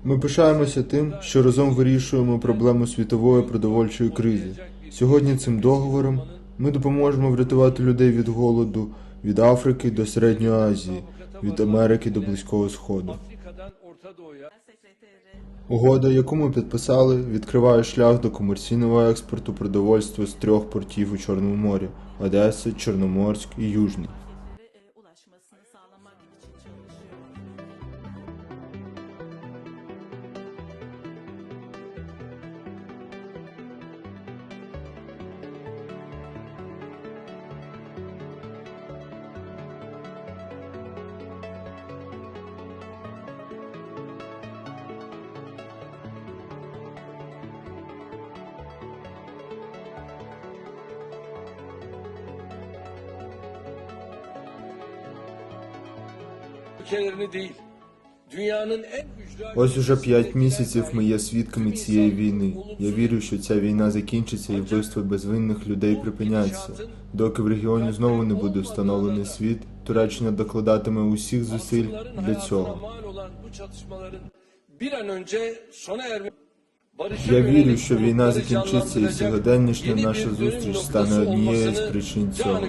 Ми пишаємося тим, що разом вирішуємо проблему світової продовольчої кризи. Сьогодні цим договором ми допоможемо врятувати людей від голоду, від Африки до Середньої Азії, від Америки до Близького Сходу. Угода, яку ми підписали, відкриває шлях до комерційного експорту продовольства з 3 портів у Чорному морі – Одеса, Чорноморськ і Южний. Ось уже 5 місяців ми є свідками цієї війни. Я вірю, що ця війна закінчиться і вбивства безвинних людей припиняться. Доки в регіоні знову не буде встановлений світ, Туреччина докладатиме усіх зусиль для цього. Я вірю, що війна закінчиться і сьогоднішня наша зустріч стане однією з причин цього.